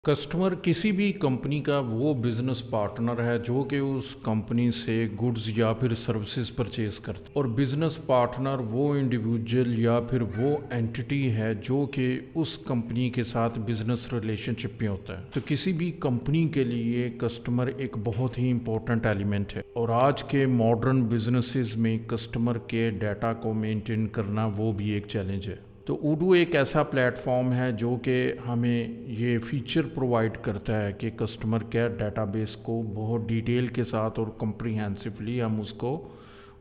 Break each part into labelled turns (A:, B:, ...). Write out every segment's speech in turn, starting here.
A: Customer किसी भी company का वो बिजनेस पार्टनर है जो कि उस कंपनी से गुड्स या फिर सर्विसेज परचेज करता है। और बिजनेस पार्टनर वो इंडिविजुअल या फिर वो एंटिटी है जो कि उस कंपनी के साथ बिजनेस रिलेशनशिप में होता है। तो किसी भी कंपनी के लिए कस्टमर एक बहुत ही इंपॉर्टेंट एलिमेंट है और आज के मॉडर्न बिजनेसेस में कस्टमर के डाटा को मेंटेन करना वो भी एक चैलेंज है। तो उडू एक ऐसा प्लेटफॉर्म है जो कि हमें ये फीचर प्रोवाइड करता है कि कस्टमर केयर डेटाबेस को बहुत डिटेल के साथ और कम्प्रीहेंसिवली हम उसको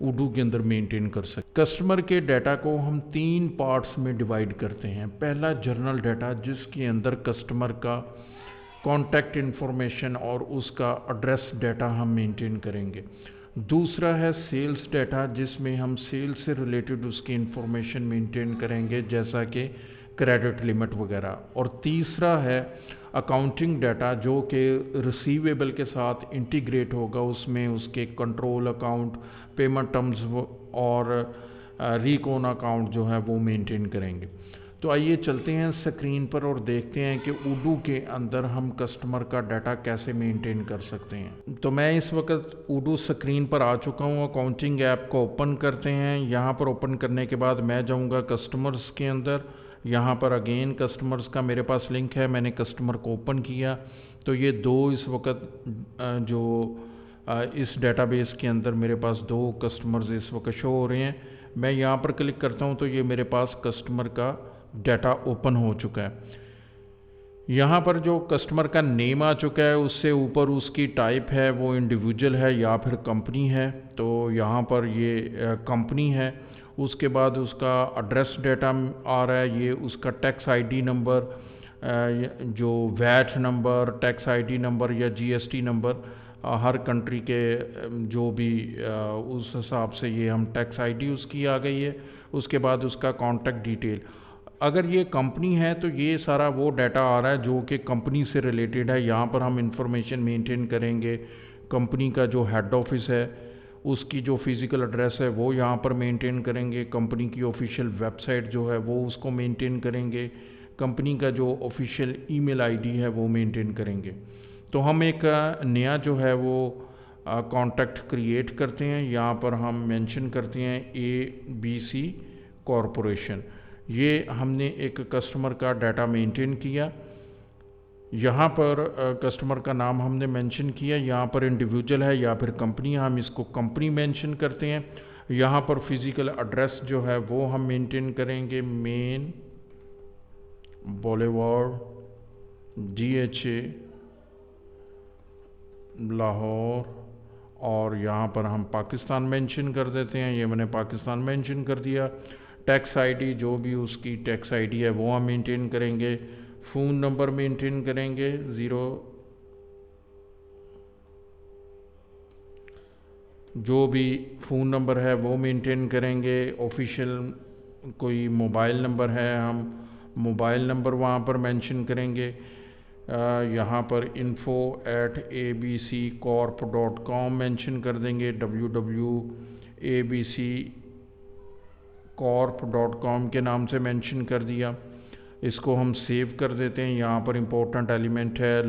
A: उडू के अंदर मेंटेन कर सकते। कस्टमर के डाटा को हम 3 पार्ट्स में डिवाइड करते हैं। पहला जर्नल डाटा, जिसके अंदर कस्टमर का कॉन्टैक्ट इन्फॉर्मेशन और उसका एड्रेस डाटा हम मेंटेन करेंगे। दूसरा है सेल्स डाटा, जिसमें हम सेल्स से रिलेटेड उसकी इंफॉर्मेशन मेंटेन करेंगे जैसा कि क्रेडिट लिमिट वगैरह। और तीसरा है अकाउंटिंग डाटा जो कि रिसीवेबल के साथ इंटीग्रेट होगा, उसमें उसके कंट्रोल अकाउंट, पेमेंट टर्म्स और रिकॉन अकाउंट जो है वो मेंटेन करेंगे। तो आइए चलते हैं स्क्रीन पर और देखते हैं कि उडू के अंदर हम कस्टमर का डाटा कैसे मेंटेन कर सकते हैं। तो मैं इस वक्त उडू स्क्रीन पर आ चुका हूँ। अकाउंटिंग ऐप को ओपन करते हैं। यहाँ पर ओपन करने के बाद मैं जाऊँगा कस्टमर्स के अंदर। यहाँ पर अगेन कस्टमर्स का मेरे पास लिंक है, मैंने कस्टमर को ओपन किया। तो ये दो इस वक्त जो इस डेटाबेस के अंदर मेरे पास 2 कस्टमर्स इस वक्त शो हो रहे हैं। मैं यहाँ पर क्लिक करता हूँ तो ये मेरे पास कस्टमर का डाटा ओपन हो चुका है। यहाँ पर जो कस्टमर का नेम आ चुका है, उससे ऊपर उसकी टाइप है वो इंडिविजुअल है या फिर कंपनी है। तो यहाँ पर ये कंपनी है। उसके बाद उसका एड्रेस डाटा आ रहा है, ये उसका टैक्स आईडी नंबर, जो VAT number, tax ID number या जीएसटी नंबर, हर कंट्री के जो भी उस हिसाब से ये हम टैक्स आईडी उसकी आ गई है। उसके बाद उसका कॉन्टैक्ट डिटेल। अगर ये कंपनी है तो ये सारा वो डाटा आ रहा है जो कि कंपनी से रिलेटेड है। यहाँ पर हम इंफॉर्मेशन मेंटेन करेंगे। कंपनी का जो हेड ऑफिस है उसकी जो फिज़िकल एड्रेस है वो यहाँ पर मेंटेन करेंगे। कंपनी की ऑफिशियल वेबसाइट जो है वो उसको मेंटेन करेंगे। कंपनी का जो ऑफिशियल ईमेल आईडी है वो मेंटेन करेंगे। तो हम एक नया जो है वो कॉन्टैक्ट क्रिएट करते हैं। यहाँ पर हम मेंशन करते हैं ABC कॉरपोरेशन। ये हमने एक कस्टमर का डाटा मेंटेन किया। यहाँ पर कस्टमर का नाम हमने मेंशन किया। यहाँ पर इंडिविजुअल है या फिर कंपनी, हम इसको कंपनी मेंशन करते हैं। यहाँ पर फिज़िकल एड्रेस जो है वो हम मेंटेन करेंगे, मेन बोलेवार्ड DHA लाहौर। और यहाँ पर हम पाकिस्तान मेंशन कर देते हैं। ये मैंने पाकिस्तान मेंशन कर दिया। टैक्स आईडी जो भी उसकी टैक्स आईडी है वो हम मेंटेन करेंगे। फ़ोन नंबर मेंटेन करेंगे 0, जो भी फ़ोन नंबर है वो मेंटेन करेंगे। ऑफिशियल कोई मोबाइल नंबर है, हम मोबाइल नंबर वहाँ पर मेंशन करेंगे। यहाँ पर info@abccorp.com मेंशन कर देंगे। www.abccorp.com के नाम से मेंशन कर दिया। इसको हम सेव कर देते हैं। यहाँ पर इम्पोर्टेंट एलिमेंट है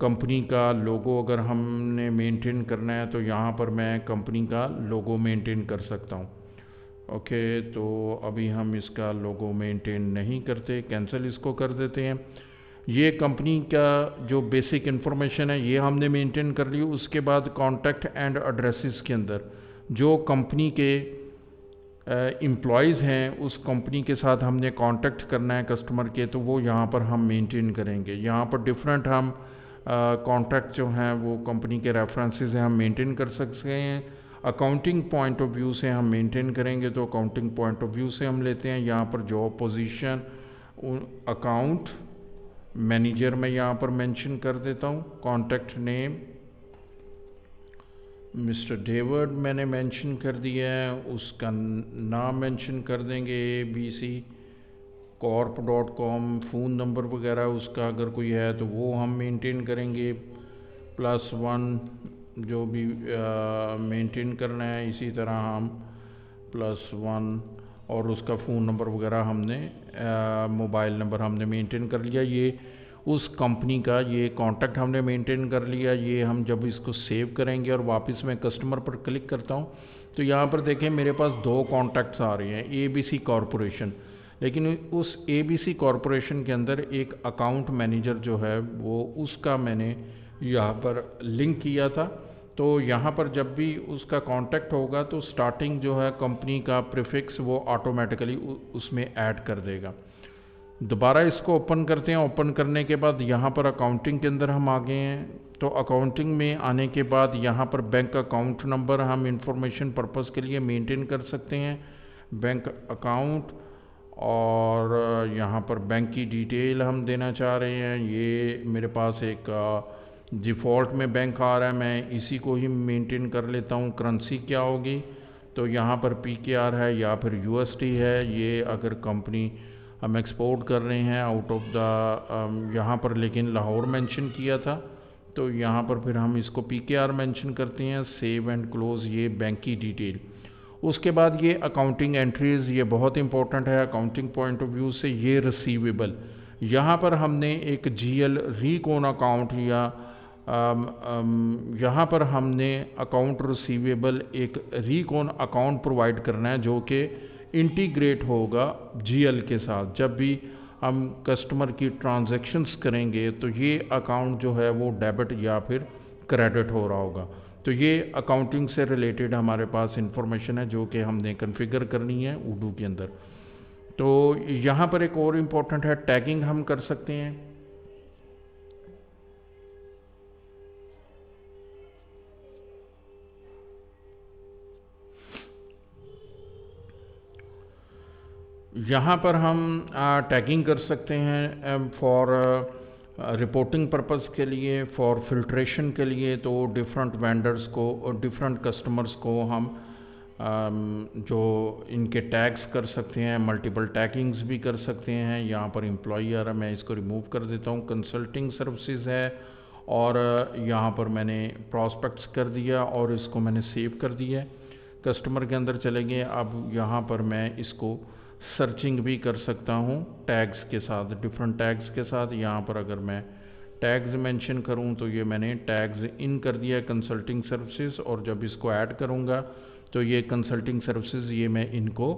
A: कंपनी का लोगो। अगर हमने मेंटेन करना है तो यहाँ पर मैं कंपनी का लोगो मेंटेन कर सकता हूँ। ओके, तो अभी हम इसका लोगो मेंटेन नहीं करते, कैंसिल इसको कर देते हैं। ये कंपनी का जो बेसिक इन्फॉर्मेशन है ये हमने मेंटेन कर ली। उसके बाद कॉन्टैक्ट एंड एड्रेसेस के अंदर जो कंपनी के एम्प्लॉयज़ हैं, उस कंपनी के साथ हमने कांटेक्ट करना है कस्टमर के, तो वो यहाँ पर हम मेंटेन करेंगे। यहाँ पर डिफरेंट हम कॉन्टैक्ट जो हैं वो कंपनी के रेफरेंसेस हैं हम मेंटेन कर सकते हैं। अकाउंटिंग पॉइंट ऑफ व्यू से हम मेंटेन करेंगे तो अकाउंटिंग पॉइंट ऑफ व्यू से हम लेते हैं। यहाँ पर जॉब पोजीशन, अकाउंट मैनेजर मैं यहाँ पर मेंशन कर देता हूँ। कॉन्टैक्ट नेम मिस्टर डेविड मैंने मेंशन कर दिया है। उसका नाम मेंशन कर देंगे abccorp.com। फ़ोन नंबर वगैरह उसका अगर कोई है तो वो हम मेंटेन करेंगे। +1 जो भी मेंटेन करना है, इसी तरह हम +1 और उसका फ़ोन नंबर वगैरह हमने मोबाइल नंबर हमने मेंटेन कर लिया। ये उस कंपनी का ये कॉन्टैक्ट हमने मेंटेन कर लिया। ये हम जब इसको सेव करेंगे और वापस मैं कस्टमर पर क्लिक करता हूँ तो यहाँ पर देखें मेरे पास 2 कॉन्टैक्ट्स आ रहे हैं, ABC कॉरपोरेशन। लेकिन उस ABC कॉरपोरेशन के अंदर एक अकाउंट मैनेजर जो है वो उसका मैंने यहाँ पर लिंक किया था। तो यहाँ पर जब भी उसका कांटेक्ट होगा तो स्टार्टिंग जो है कंपनी का प्रीफिक्स वो ऑटोमेटिकली उसमें ऐड कर देगा। दोबारा इसको ओपन करते हैं। ओपन करने के बाद यहाँ पर अकाउंटिंग के अंदर हम आ गए हैं। तो अकाउंटिंग में आने के बाद यहाँ पर बैंक अकाउंट नंबर हम इंफॉर्मेशन पर्पज़ के लिए मेंटेन कर सकते हैं, बैंक अकाउंट। और यहाँ पर बैंक की डिटेल हम देना चाह रहे हैं। ये मेरे पास एक डिफ़ॉल्ट में बैंक आ रहा है, मैं इसी को ही मेंटेन कर लेता हूँ। करेंसी क्या होगी तो यहाँ पर PKR है या फिर USD है। ये अगर कंपनी हम एक्सपोर्ट कर रहे हैं आउट ऑफ द यहाँ पर लेकिन लाहौर मेंशन किया था तो यहाँ पर फिर हम इसको PKR मेंशन करते हैं। सेव एंड क्लोज, ये बैंक की डिटेल। उसके बाद ये अकाउंटिंग एंट्रीज़, ये बहुत इंपॉर्टेंट है अकाउंटिंग पॉइंट ऑफ व्यू से। ये रिसीवेबल, यहाँ पर हमने एक GL रीकोन अकाउंट या यहाँ पर हमने अकाउंट रिसीवेबल एक रीकोन अकाउंट प्रोवाइड करना है जो कि इंटीग्रेट होगा GL के साथ। जब भी हम कस्टमर की ट्रांजैक्शंस करेंगे तो ये अकाउंट जो है वो डेबिट या फिर क्रेडिट हो रहा होगा। तो ये अकाउंटिंग से रिलेटेड हमारे पास इंफॉर्मेशन है जो कि हमने कॉन्फ़िगर करनी है उडू के अंदर। तो यहाँ पर एक और इम्पोर्टेंट है, टैगिंग हम कर सकते हैं। यहाँ पर हम टैगिंग कर सकते हैं फॉर रिपोर्टिंग पर्पज़ के लिए, फॉर फिल्ट्रेशन के लिए। तो डिफरेंट वेंडर्स को और डिफरेंट कस्टमर्स को हम जो इनके टैग्स कर सकते हैं, मल्टीपल टैगिंग्स भी कर सकते हैं। यहाँ पर एम्प्लॉई आ रहा है, मैं इसको रिमूव कर देता हूँ। कंसल्टिंग सर्विसेज है और यहाँ पर मैंने प्रॉस्पेक्ट्स कर दिया और इसको मैंने सेव कर दिया है। कस्टमर के अंदर चलेंगे। अब यहाँ पर मैं इसको सर्चिंग भी कर सकता हूँ टैग्स के साथ, डिफरेंट टैग्स के साथ। यहाँ पर अगर मैं टैग्स मेंशन करूँ तो ये मैंने टैग्स इन कर दिया कंसल्टिंग सर्विसेज। और जब इसको ऐड करूँगा तो ये कंसल्टिंग सर्विसेज ये मैं इनको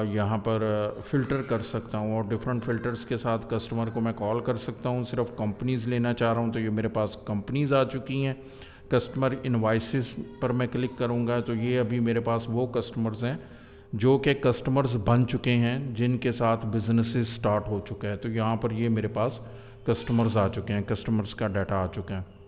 A: यहाँ पर फ़िल्टर कर सकता हूँ और डिफरेंट फ़िल्टर्स के साथ कस्टमर को मैं कॉल कर सकता हूँ। सिर्फ कंपनीज़ लेना चाह रहा हूँ तो ये मेरे पास कंपनीज़ आ चुकी हैं। कस्टमर इनवाइसेस पर मैं क्लिक करूँगा तो ये अभी मेरे पास वो कस्टमर्स हैं जो कि कस्टमर्स बन चुके हैं, जिनके साथ बिजनेसेस स्टार्ट हो चुका है। तो यहाँ पर ये मेरे पास कस्टमर्स आ चुके हैं, कस्टमर्स का डाटा आ चुका है।